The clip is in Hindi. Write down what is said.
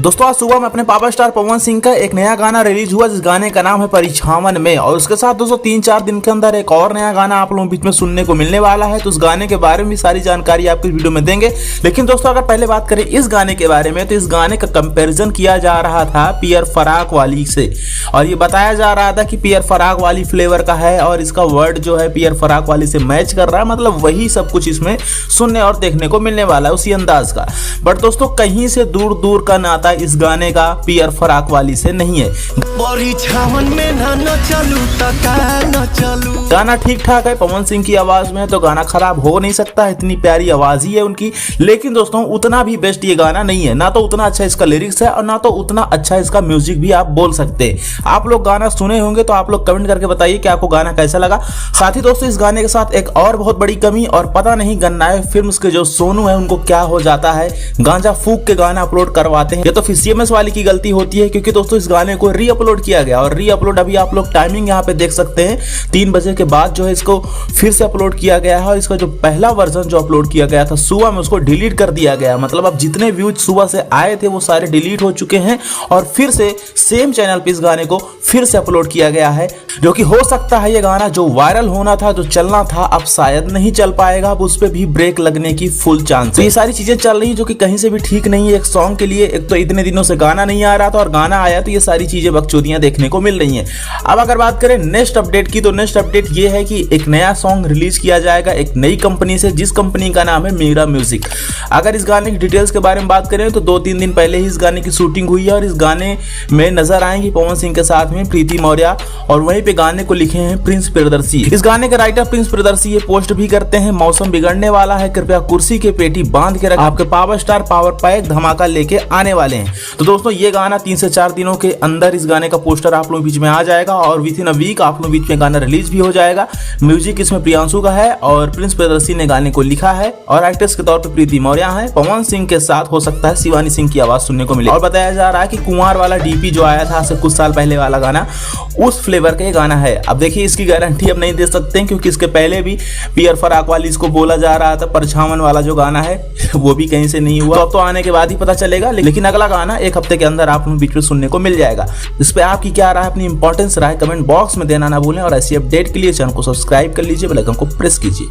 दोस्तों आज सुबह में अपने पावर स्टार पवन सिंह का एक नया गाना रिलीज हुआ जिस गाने का नाम है परिछावन में। और उसके साथ दोस्तों 3-4 दिन के अंदर एक और नया गाना आप लोगों के बीच में सुनने को मिलने वाला है। तो उस गाने के बारे में भी सारी जानकारी आपको इस वीडियो में देंगे। लेकिन दोस्तों अगर पहले बात करें इस गाने के बारे में तो इस गाने का कंपैरिजन किया जा रहा था पियर फराक वाली से। और ये बताया जा रहा था कि पियर फराक वाली फ्लेवर का है और इसका वर्ड जो है पियर फराक वाली से मैच कर रहा है, मतलब वही सब कुछ इसमें सुनने और देखने को मिलने वाला है उसी अंदाज का। बट दोस्तों कहीं से दूर दूर का नाता इस गाने का पियर फराक वाली से नहीं है। गाना ठीक ठाक है, पवन सिंह की आवाज में तो गाना खराब हो नहीं सकता, इतनी प्यारी आवाज ही है उनकी। लेकिन दोस्तों उतना भी बेस्ट ये गाना नहीं है, ना तो उतना अच्छा इसका लिरिक्स है और ना तो उतना अच्छा इसका म्यूजिक भी आप बोल सकते हैं। आप लोग गाना सुने होंगे तो आप लोग कमेंट करके बताइए कि आपको गाना कैसा लगा। साथ ही दोस्तों इस गाने के साथ एक और बहुत बड़ी कमी, और पता नहीं गन्नाए फिल्म्स के जो सोनू है उनको क्या हो जाता है, गांजा फूक के गाना अपलोड करवाते हैं। ये तो फिर सीएमएस वाली की गलती होती है, क्योंकि दोस्तों इस गाने को री अपलोड किया गया और री अपलोड अभी आप लोग टाइमिंग यहाँ पे देख सकते हैं 3 बजे के बाद जो है इसको फिर से अपलोड किया गया है। और इसका जो पहला वर्जन जो अपलोड किया गया था सुबह में उसको डिलीट कर दिया गया। मतलब अब जितने व्यूज सुबह से आए थे वो सारे डिलीट हो चुके हैं और फिर से सेम चैनल पे इस गाने को फिर से अपलोड किया गया है। जो कि हो सकता है ये गाना जो वायरल होना था, जो चलना था, अब शायद नहीं चल पाएगा। अब उस पर भी ब्रेक लगने की फुल चांस है। ये सारी चीजें चल रही है जो कि कहीं से भी ठीक नहीं है। एक सॉन्ग के लिए एक तो इतने दिनों से गाना नहीं आ रहा था और गाना आया तो ये सारी चीजें बकचोदियां देखने को मिल रही हैं। अब अगर बात करें नेक्स्ट अपडेट की तो नेक्स्ट अपडेट ये है कि एक नया सॉन्ग रिलीज किया जाएगा एक नई कंपनी से, जिस कंपनी का नाम है मीरा म्यूजिक। अगर इस गाने की डिटेल्स के बारे में बात करें तो 2-3 दिन पहले ही इस गाने की शूटिंग हुई है और इस गाने में नजर आएंगे पवन सिंह के साथ में प्रीति मौर्य, और वहीं पे गाने को लिखे हैं प्रिंस प्रियदर्शी। इस गाने के राइटर प्रिंस प्रियदर्शी ये पोस्ट भी करते हैं, मौसम बिगड़ने वाला है, कृपया कुर्सी के पेटी बांध के रख, आपके पावर स्टार पावर पैक धमाका लेके आने वाले हैं। तो दोस्तों ये गाना 3 से 4 दिनों के अंदर इस गाने का पोस्टर आप लोगों के बीच में आ जाएगा और विद इन अ वीक आप लोगों के बीच में गाना रिलीज भी हो जाएगा। म्यूजिक इसमें प्रियांशु का है और प्रिंस प्रियदर्शी ने गाने को लिखा है और एक्ट्रेस के तौर पर प्रीति मौर्य है। पवन सिंह के साथ हो सकता है शिवानी सिंह की आवाज सुनने को मिले। और बताया जा रहा है कि कुंवर वाला डीपी जो आया था से कुछ साल पहले वाला गाना, उस फ्लेवर का ये गाना है। अब देखिए इसकी गारंटी अब नहीं दे सकते हैं क्योंकि इसके पहले भी पियर फराक वाली इसको बोला जा रहा था, परिछावन वाला जो गाना है वो भी कहीं से नहीं हुआ। अब तो आने के बाद ही पता चलेगा। लेकिन अगला गाना 1 हफ्ते के अंदर आप बीच में सुनने को मिल जाएगा। इस पे आपकी क्या राय, अपनी इंपॉर्टेंस राय कमेंट बॉक्स में देना ना भूलें और ऐसी अपडेट के लिए चैनल को सब्सक्राइब कर लीजिए, बेल आइकन को प्रेस कीजिए।